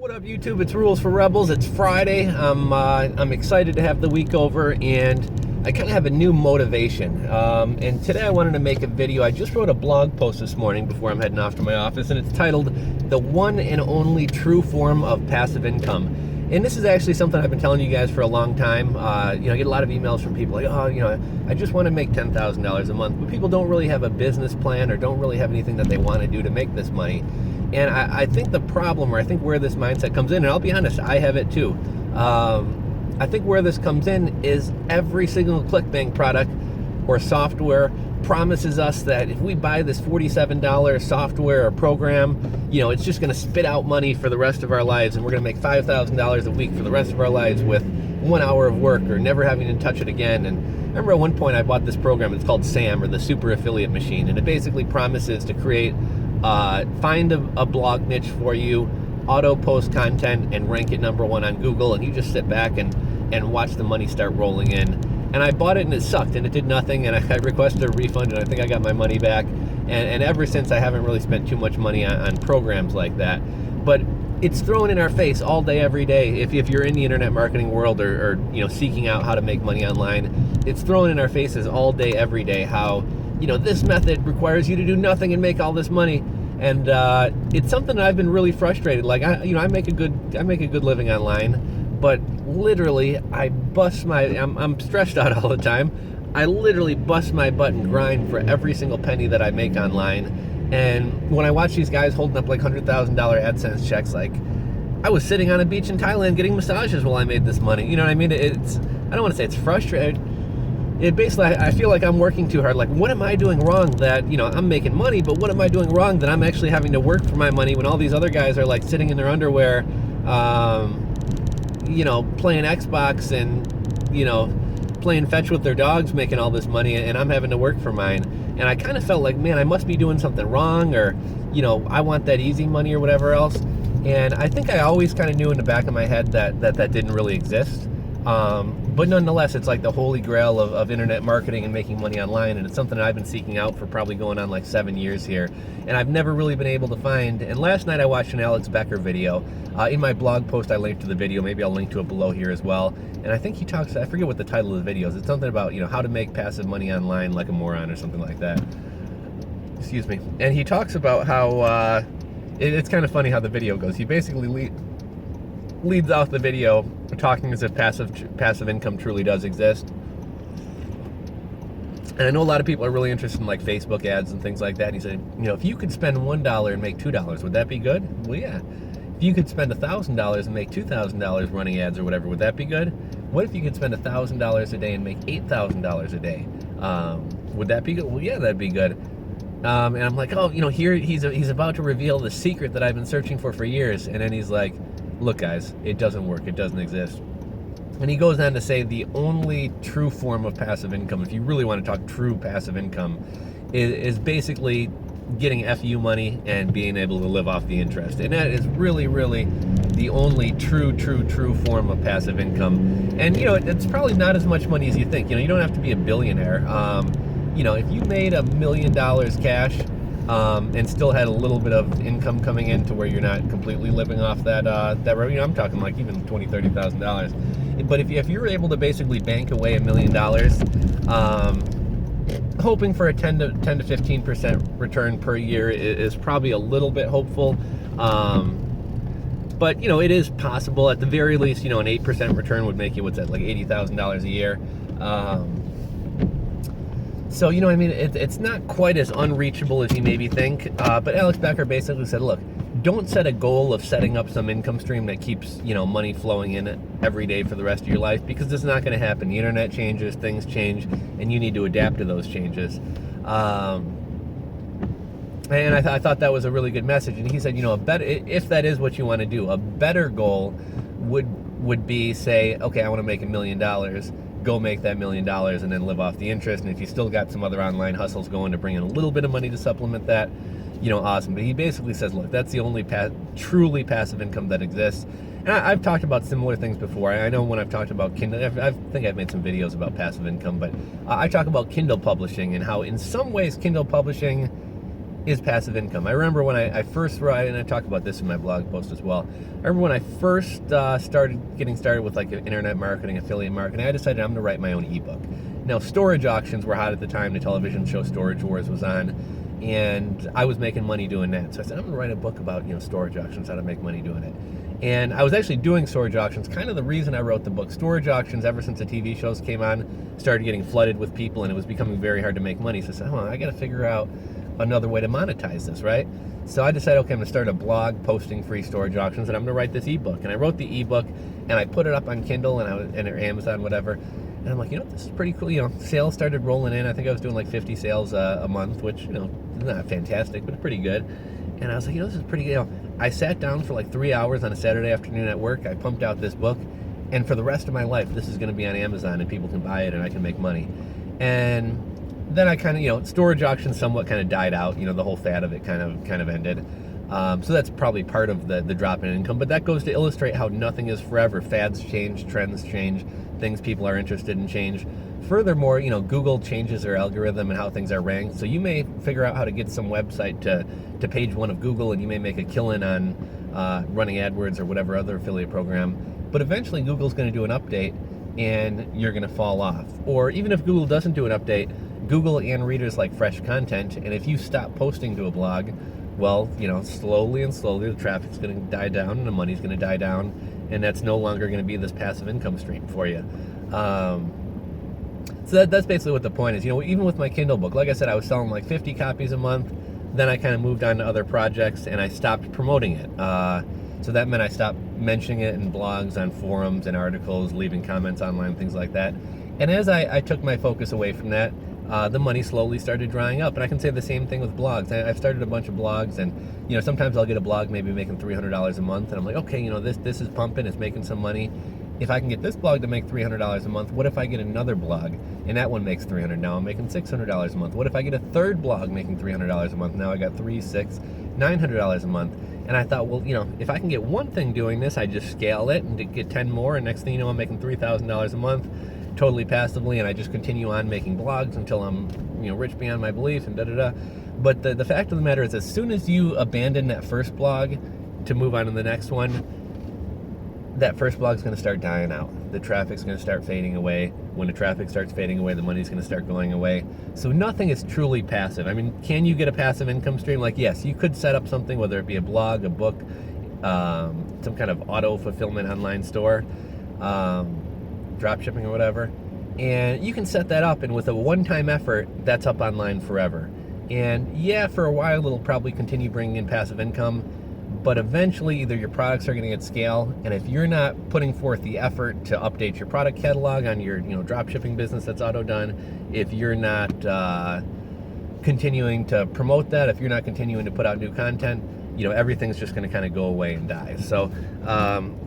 What up, YouTube? It's Rules for Rebels. It's Friday. I'm excited to have the week over, and I kind of have a new motivation. And today I wanted to make a video. I just wrote a blog post this morning before I'm heading off to my office, and it's titled "The One and Only True Form of Passive Income." And this is actually something I've been telling you guys for a long time. I get a lot of emails from people like, I just want to make $10,000 a month, but people don't really have a business plan or don't really have anything that they want to do to make this money. And I think the problem, or I think where this mindset comes in, and I'll be honest, I have it too. I think where this comes in is every single Clickbank product or software promises us that if we buy this $47 software or program, it's just going to spit out money for the rest of our lives, and we're going to make $5,000 a week for the rest of our lives with 1 hour of work or never having to touch it again. And I remember at one point I bought this program. It's called SAM, or the Super Affiliate Machine, and it basically promises to create find a blog niche for you, auto post content, and rank it #1 on Google, and you just sit back and watch the money start rolling in. And I bought it and it sucked and it did nothing, and I requested a refund and I think I got my money back. And ever since I haven't really spent too much money on programs like that. But it's thrown in our face all day, every day. If you're in the internet marketing world or seeking out how to make money online, it's thrown in our faces all day, every day, how this method requires you to do nothing and make all this money. And it's something that I've been really frustrated. Like I make a good living online, but literally I'm stressed out all the time. I literally bust my butt and grind for every single penny that I make online. And when I watch these guys holding up like $100,000 AdSense checks, like I was sitting on a beach in Thailand getting massages while I made this money. You know what I mean? I don't want to say it's frustrating. It basically, I feel like I'm working too hard. Like, what am I doing wrong that, I'm making money, but what am I doing wrong that I'm actually having to work for my money when all these other guys are like sitting in their underwear, playing Xbox and, playing fetch with their dogs, making all this money, and I'm having to work for mine. And I kind of felt like, man, I must be doing something wrong, or, I want that easy money or whatever else. And I think I always kind of knew in the back of my head that didn't really exist. But nonetheless, it's like the holy grail of internet marketing and making money online, and it's something that I've been seeking out for probably going on like 7 years here, and I've never really been able to find. And last night I watched an Alex Becker video. In my blog post I linked to the video, maybe I'll link to it below here as well, and I think he talks, I forget what the title of the video is, it's something about how to make passive money online like a moron or something like that. Excuse me. And he talks about how it's kind of funny how the video goes. He basically leads off the video talking as if passive income truly does exist. And I know a lot of people are really interested in like Facebook ads and things like that. And he said, if you could spend $1 and make $2, would that be good? Well, yeah. If you could spend $1,000 and make $2,000 running ads or whatever, would that be good? What if you could spend $1,000 a day and make $8,000 a day? Would that be good? Well, yeah, that'd be good. And I'm like, here he's about to reveal the secret that I've been searching for years. And then he's like, look guys, it doesn't work, it doesn't exist. And he goes on to say the only true form of passive income, if you really want to talk true passive income, is basically getting FU money and being able to live off the interest. And that is really, really the only true form of passive income. And it's probably not as much money as you think. You don't have to be a billionaire. If you made $1 million cash and still had a little bit of income coming in to where you're not completely living off that revenue. I'm talking like even $20,000, $30,000. But if you were able to basically bank away $1 million, hoping for a 10 to 15% return per year is probably a little bit hopeful. But it is possible. At the very least, an 8% return would make you, what's that, like $80,000 a year. So, it's not quite as unreachable as you maybe think. But Alex Becker basically said, look, don't set a goal of setting up some income stream that keeps, money flowing in every day for the rest of your life, because it's not going to happen. The internet changes, things change, and you need to adapt to those changes. And I thought that was a really good message. And he said, if that is what you want to do, a better goal would be, say, okay, I want to make $1 million. Go make that $1 million and then live off the interest. And if you still got some other online hustles going to bring in a little bit of money to supplement that, awesome. But he basically says, look, that's the only truly passive income that exists. And I've talked about similar things before. I know when I've talked about Kindle, I think I've made some videos about passive income, but I talk about Kindle publishing and how in some ways Kindle publishing is passive income. I remember when I first, and I talk about this in my blog post as well. I remember when I first getting started with like internet marketing, affiliate marketing, I decided I'm going to write my own ebook. Now, storage auctions were hot at the time. The television show Storage Wars was on, and I was making money doing that. So I said, I'm going to write a book about, storage auctions, how to make money doing it. And I was actually doing storage auctions. Kind of the reason I wrote the book. Storage auctions, ever since the TV shows came on, started getting flooded with people, and it was becoming very hard to make money. So I said, I got to figure out another way to monetize this, right? So I decided, okay, I'm going to start a blog posting free storage auctions, and I'm going to write this ebook. And I wrote the ebook, and I put it up on Kindle and or Amazon, whatever. And I'm like, this is pretty cool. Sales started rolling in. I think I was doing like 50 sales a month, which, is not fantastic, but pretty good. And I was like, this is pretty good. I sat down for like 3 hours on a Saturday afternoon at work. I pumped out this book, and for the rest of my life, this is going to be on Amazon, and people can buy it, and I can make money. And then I kind of, storage auctions somewhat kind of died out. The whole fad of it kind of ended. So that's probably part of the drop in income. But that goes to illustrate how nothing is forever. Fads change, trends change, things people are interested in change. Furthermore, Google changes their algorithm and how things are ranked. So you may figure out how to get some website to page one of Google, and you may make a killing on running AdWords or whatever other affiliate program. But eventually Google's going to do an update, and you're going to fall off. Or even if Google doesn't do an update, Google and readers like fresh content, and if you stop posting to a blog, well, slowly and slowly the traffic's going to die down and the money's going to die down, and that's no longer going to be this passive income stream for you. So that's basically what the point is. Even with my Kindle book, like I said, I was selling like 50 copies a month. Then I kind of moved on to other projects, and I stopped promoting it. So that meant I stopped mentioning it in blogs, on forums, and articles, leaving comments online, things like that. And as I took my focus away from that, the money slowly started drying up. And I can say the same thing with blogs. I've started a bunch of blogs, and sometimes I'll get a blog maybe making $300 a month, and I'm like, okay, this is pumping, it's making some money. If I can get this blog to make $300 a month, what if I get another blog and that one makes $300? Now I'm making $600 a month. What if I get a third blog making $300 a month? Now I got $300, $600, $900 a month. And I thought, well, if I can get one thing doing this, I just scale it and get 10 more, and next thing you know, I'm making $3,000 a month, totally passively, and I just continue on making blogs until I'm, rich beyond my belief, and da-da-da. But the fact of the matter is, as soon as you abandon that first blog to move on to the next one, that first blog's going to start dying out. The traffic's going to start fading away. When the traffic starts fading away, the money's going to start going away. So nothing is truly passive. I mean, can you get a passive income stream? Like, yes, you could set up something, whether it be a blog, a book, some kind of auto-fulfillment online store, drop shipping or whatever. And you can set that up, and with a one-time effort, that's up online forever. And yeah, for a while, it'll probably continue bringing in passive income, but eventually either your products are going to get scale, and if you're not putting forth the effort to update your product catalog on your drop shipping business that's auto done, if you're not continuing to promote that, if you're not continuing to put out new content, everything's just going to kind of go away and die. So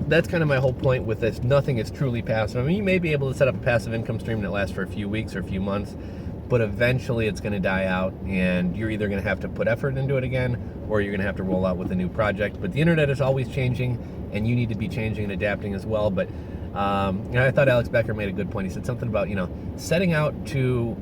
that's kind of my whole point with this. Nothing is truly passive. I mean, you may be able to set up a passive income stream that lasts for a few weeks or a few months, but eventually it's going to die out, and you're either going to have to put effort into it again, or you're going to have to roll out with a new project. But the internet is always changing, and you need to be changing and adapting as well. But I thought Alex Becker made a good point. He said something about, setting out to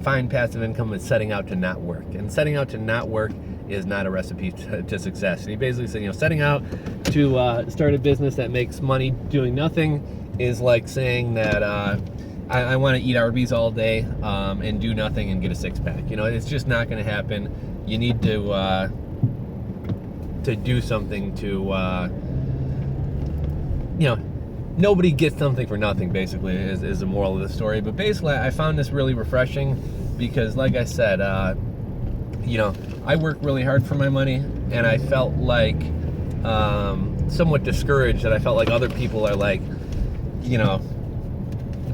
find passive income is setting out to not work. And setting out to not work is not a recipe to success. And he basically said, setting out to start a business that makes money doing nothing is like saying that I want to eat Arby's all day and do nothing and get a six-pack. It's just not going to happen. You need to do something to, nobody gets something for nothing, basically, is the moral of the story. But basically, I found this really refreshing because, like I said, I work really hard for my money, and I felt like somewhat discouraged that I felt like other people are like,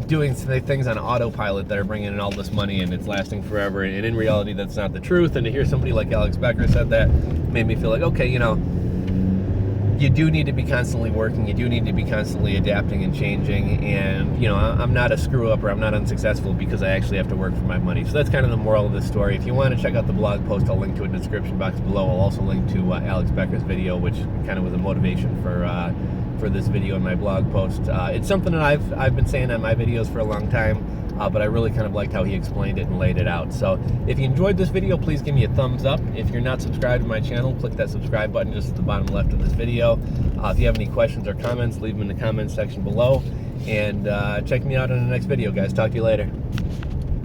doing things on autopilot that are bringing in all this money and it's lasting forever, and in reality that's not the truth. And to hear somebody like Alex Becker said that made me feel like, okay, you do need to be constantly working, you do need to be constantly adapting and changing, and I'm not a screw up or I'm not unsuccessful because I actually have to work for my money. So that's kind of the moral of this story. If you want to check out the blog post, I'll link to it in the description box below. I'll also link to Alex Becker's video, which kind of was a motivation for this video in my blog post. It's something that I've been saying on my videos for a long time. but I really kind of liked how he explained it and laid it out. So if you enjoyed this video, please give me a thumbs up. If you're not subscribed to my channel, click that subscribe button just at the bottom left of this video. If you have any questions or comments, leave them in the comments section below. And check me out in the next video, guys. Talk to you later.